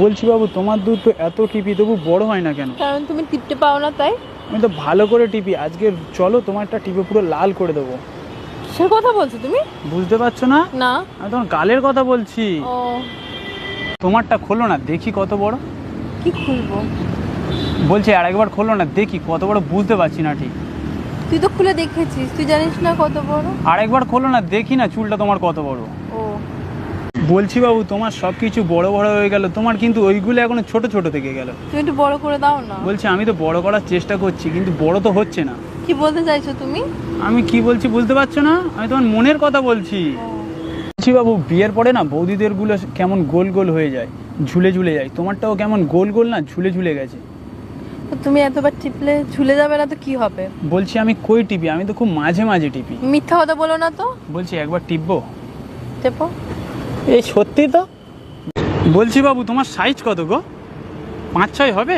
বলছি বাবু, তোমার দুধ তো এত টিপি তবু বড় হয় না কেন? কারণ তুমি টিপতে পাও না তাই। আমি তো ভালো করে টিপি, আজকে চলো তোমারটা টিপে পুরো লাল করে দেবো। সে কথা বলছো তুমি? বুঝতে পারছো না? না। আমি তোমার গালের কথা বলছি। ও, তোমারটা খোলো না দেখি কত বড়। কি খুলবো? বলছি আর একবার খোলো না দেখি কত বড়, বুঝতে পারছি না ঠিক। তুই তো খুলে দেখেছিস, তুই জানিস না কত বড়। আর একবার খোলো না দেখি না চুলটা তোমার কত বড়। ও, বলছি বাবু, তোমার সব কিছু বড় বড় হয়ে গেল, তোমার কিন্তু ওইগুলো এখনো ছোট ছোট থেকে গেল। তুমি একটু বড় করে দাও না। বলছি আমি তো বড় করার চেষ্টা করছি কিন্তু বড় তো হচ্ছে না। কি বলতে চাইছো তুমি? আমি কি বলছি বুঝতে পারছো না? আমি তোমার মনের কথা বলছি। বলছি বাবু, বিয়ের পরে না বৌদিদের গুলো কেমন গোল গোল হয়ে যায়, ঝুলে ঝুলে যায়, তোমারটাও কেমন গোল গোল না ঝুলে ঝুলে গেছে। তো তুমি এতবার টিপলে ঝুলে যাবে না তো কি হবে? বলছি আমি কই টিপি, আমি তো খুব মাঝে মাঝে টিপি। মিথ্যা কথা বলো না তো। বলছি একবার টিপবো? টেপো। এই সত্যি তো। বলছি বাবু, তোমার সাইজ কত গো? 5-6 হবে?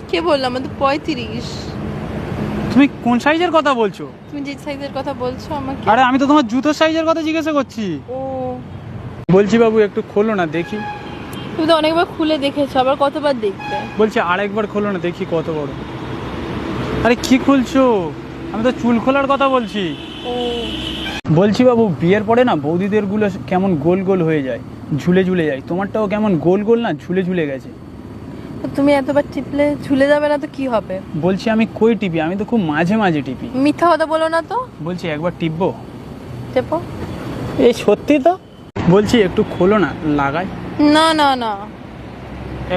কে বললাম? আমার তো 35। তুমি কোন সাইজের কথা বলছো? তুমি যে সাইজের কথা বলছো আমাকে। আরে আমি তো তোমার জুতোর সাইজের কথা জিজ্ঞাসা করছি। ও, বলছি বাবু একটু খোলো না দেখি। তুমি তো অনেকবার খুলে দেখেছো, আবার কতবার দেখবে? বলছি আর একবার খোলো না দেখি কত বড়। আরে কি খুলছো? আমি তো চুল খোলার কথা বলছি। ও, বলছি বাবু, বিয়ের পরে না বৌদিদের গুলো কেমন গোল গোল হয়ে যায়, ঝুলে ঝুলে যায়, তোমারটাও কেমন গোল গোল না ঝুলে ঝুলে গেছে। তো তুমি এতবার টিপলে ঝুলে যাবে না তো কি হবে? বলছি আমি কই টিপি, আমি তো খুব মাঝে মাঝে টিপি। মিথ্যা কথা বলো না তো। বলছি একবার টিপবো? টেপো। এই সত্যি তো। বলছি একটু খোলো না, লাগাই। না না না,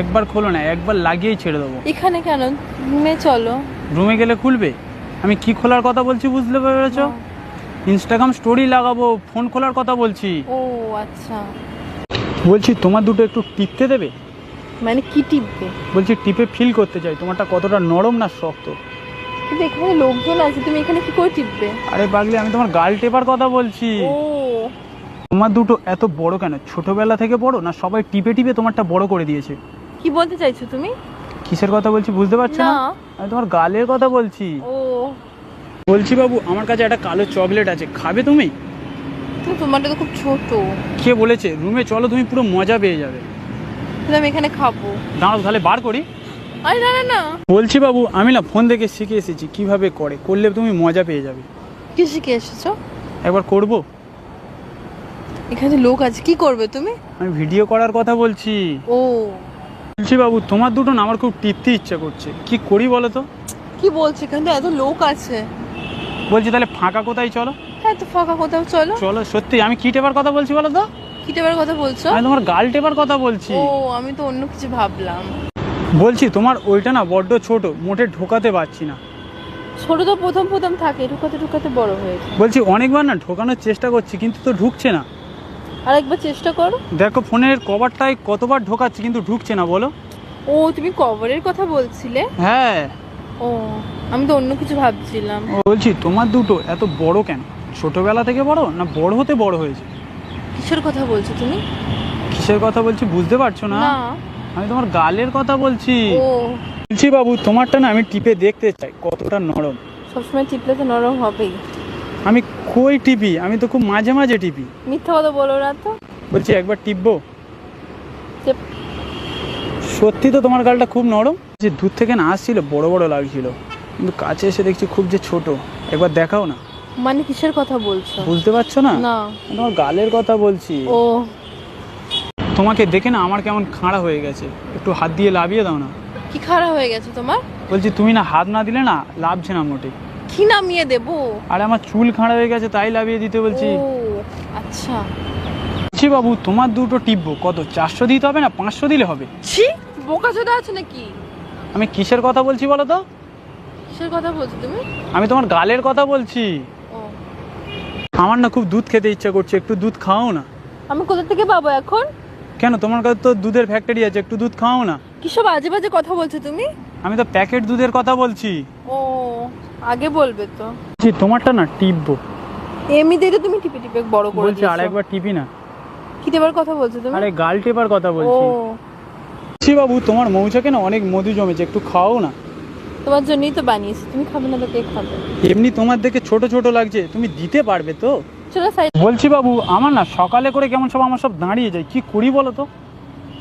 একবার খোলো না, একবার লাগিয়েই ছেড়ে দেবো। এখানে কেন? রুমে চলো। রুমে গেলে খুলবে? আমি কি খোলার কথা বলছি বুঝতে পেরেছো? ইনস্টাগ্রাম স্টোরি লাগাবো, ফোন খোলার কথা বলছি। ও আচ্ছা, বলছি তোমার দুটো একটু টিপতে দেবে? মানে কি টিপবে? বলছি টিপে ফিল করতে চাই তোমারটা কতটা নরম না শক্ত। কিন্তু এখানে লোকজন আছে, তুমি এখানে কি করে টিপবে? আরে পাগলি, আমি তোমার গাল টেপার কথা বলছি। ও, তোমার দুটো এত বড় কেন? ছোটবেলা থেকে বড় না সবাই টিপে টিপে তোমারটা বড় করে দিয়েছে? কি বলতে চাইছো তুমি? কিসের কথা বলছি বুঝতে পারছো না? না। আমি তোমার গালের কথা বলছি। ও, বলছি বাবু, আমার কাছে একটা কালো চকলেট আছে, খাবে তুমি? তো তোমারটা তো খুব ছোট। কে বলেছে? রুমে চলো, তুমি পুরো মজা পেয়ে যাবে। তাহলে আমি এখানে খাবো। দাঁড়াও তাহলে বার করি। আরে না না না। বলছি বাবু, আমি না ফোন দেখে শিখে এসেছি কিভাবে করলে তুমি মজা পেয়ে যাবে। কি শিখে এসেছো? একবার করবো? এখানে লোক আছে, কি করবে তুমি? আমি ভিডিও করার কথা বলছি। ও, বলছি বাবু, তোমার দুটো না আমার খুব টিপতে ইচ্ছা করছে, কি করি বলো তো? কি বলছে? কিন্তু এত লোক আছে। বলছি তাহলে ফাঁকা কোথায় চলো। হ্যাঁ, তো ফাঁকা কোথাও চলো। চলো সত্যি। আমি কি টেপার কথা বলছি বলো তো? কি টেপার কথা বলছো? আমি তোমার গাল টেপার কথা বলছি। ও, আমি তো অন্য কিছু ভাবলাম। বলছি তোমার ওইটা না বড্ড ছোট, মোটে ঢোকাতে পারছি না। ছোট তো প্রথম প্রথম থাকে, ঢুকাতে ঢুকাতে বড় হয়েছে। বলছি অনেকবার না ঢোকানোর চেষ্টা করছি কিন্তু তো ঢুকছে না। আরেকবার চেষ্টা করো। দেখো ফোনের কভারটায় কতবার ঢোকাচ্ছি কিন্তু ঢুকছে না, বলো। ও, তুমি কভারের কথা বলছিলে? হ্যাঁ। ও, আমি তো অন্য কিছু ভাবছিলাম। বলছি তোমার দুটো এত বড় কেন? ছোটবেলা থেকে বড় না বড় হতে বড় হয়েছে? কিসের কথা বলছো তুমি? কিসের কথা বলছি বুঝতে পারছো না? না। আমি তোমার গালের কথা বলছি। ও, বলছি বাবু, তোমারটা না আমি টিপে দেখতে চাই কতটা নরম। সবসময় টিপলে তো নরম হবেই। আমি কই টিপি, আমি তো খুব মাঝে মাঝে টিপি। মিথ্যা কথা বলো না তো। বলছি একবার টিপবো? টেপ। সত্যি তো তোমার গালটা খুব নরম। যে দূর থেকে না আসছিল বড় বড় লাগছিল, কিন্তু কাছে এসে দেখছি খুব যে ছোট। একবার দেখাও না। মানে কিসের কথা বলছো? বুঝতে পারছো না? না। আমি তোমার গালের কথা বলছি। ও, তোমাকে দেখে না আমার কেমন খাড়া হয়ে গেছে, একটু হাত দিয়ে লাভিয়ে দাও না। কি খারাপ হয়ে গেছে তোমার? বলছি তুমি না হাত না দিলে না লাভছে না মোটে। কি নামিয়ে দেবো? আরে আমার চুল খাড়া হয়ে গেছে তাই লাভিয়ে দিতে বলছি। ও আচ্ছা। বলছি বাবু, তোমার দুটো টিপবো কত? 400 দিতে হবে না 500 দিলে হবে? ছি, বোকাচোদা আছে নাকি? আমি কিসের কথা বলছি বলো তো? কিসের কথা বলছো তুমি? আমি তোমার গালের কথা বলছি। ও, আমার না খুব দুধ খেতে ইচ্ছা করছে, একটু দুধ খাও না। আমি কোথা থেকে পাবো এখন? কেন, তোমার কাছে তো দুধের ফ্যাক্টরি আছে, একটু দুধ খাও না। কিসব আজে বাজে কথা বলছো তুমি? আমি তো প্যাকেট দুধের কথা বলছি। ও, আগে বলবে তো। জি, তোমারটা না টিপবো। এমনিতেই তো তুমি টিপে টিপে বড় করে বলছি আর দিয়েছো। একবার টিপি না। কি টেপার কথা বলছো তুমি? আরে গাল টেপার কথা ও, বলছি। জি বাবু, তোমার মৌচাকে না অনেক মধু জমেছে, একটু খাও না। তোমার জন্যই তো বানিয়েছি, তুমি খাবে না তো কে খাবে? এমনি তোমার দেখে ছোট ছোট লাগছে, তুমি দিতে পারবে তো? চলো সাইড। বলছি বাবু, আমার না সকালে করে কেমন সব আমার সব দাঁড়িয়ে যায়, কি করি বলো তো?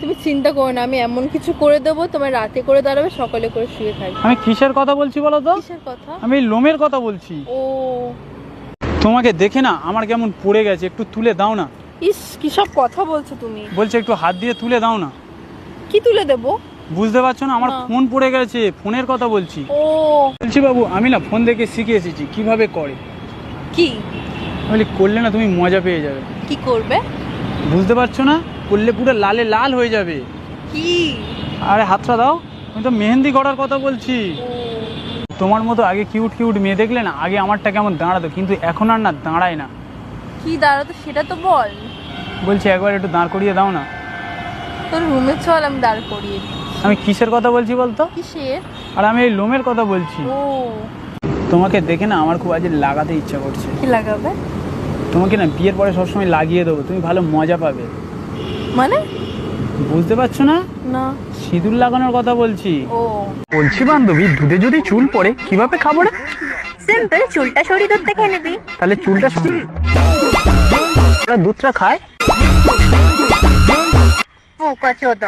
তুমি চিন্তা করো না, আমি এমন কিছু করে দেবো তোমার রাতে করে দাঁড়াবে, সকালে করে শুয়ে থাকবে। আমি কিসের কথা বলছি বলো তো? কিসের কথা? আমি এই লোমের কথা বলছি। ও তোমাকে দেখে না আমার কেমন পড়ে গেছে, একটু তুলে দাও না। ইস, কি সব কথা বলছো তুমি? বলছে একটু হাত দিয়ে তুলে দাও না। কি তুলে দেবো? বুঝতে পারছো না? আমার না। ফোন পড়ে গেছে, ফোনের কথা বলছি। ও বলছি বাবু, আমি না ফোন দেখে শিখে এসেছি কিভাবে করে। কি? বলি করলে না তুমি মজা পেয়ে যাবে। কি করবে? বুঝতে পারছো না? করলে পুরো লালে লাল হয়ে যাবে। কি? আরে হাতটা দাও, আমি তো মেহেন্দি করার কথা বলছি। ও তোমার মতো আগে কিউট কিউট মেয়ে দেখলে না আগে আমারটা কেমন দাঁড়াতো, কিন্তু এখন আর না দাঁড়ায় না। কি দাঁড়াতো সেটা তো বল। বলছি একবার একটু দাঁড় করিয়ে দাও না। তোর রুমে চল, আমি দাঁড় করিয়ে দিই। আমি কিসের কথা বলছি বলতো? কিসের? আর আমি এই লোমের কথা বলছি। ও তোমাকে দেখে না আমার খুব আজ লাগাতে ইচ্ছা করছে। কি লাগাবে? তোমাকে না বিয়ের পরে সবসময় লাগিয়ে দেবো, তুমি ভালো মজা পাবে। মানে? বুঝতে পারছো না? না। সিঁদুর লাগানোর কথা বলছি। ও বলছি বান্ধবী, দুধে যদি চুল পড়ে কিভাবে খাবো রে? সিম্পল, চুলটা সরিয়ে দুধটা খেয়ে নিবি। তাহলে চুলটা ওরা দুধটা খায়। ও কচোদ।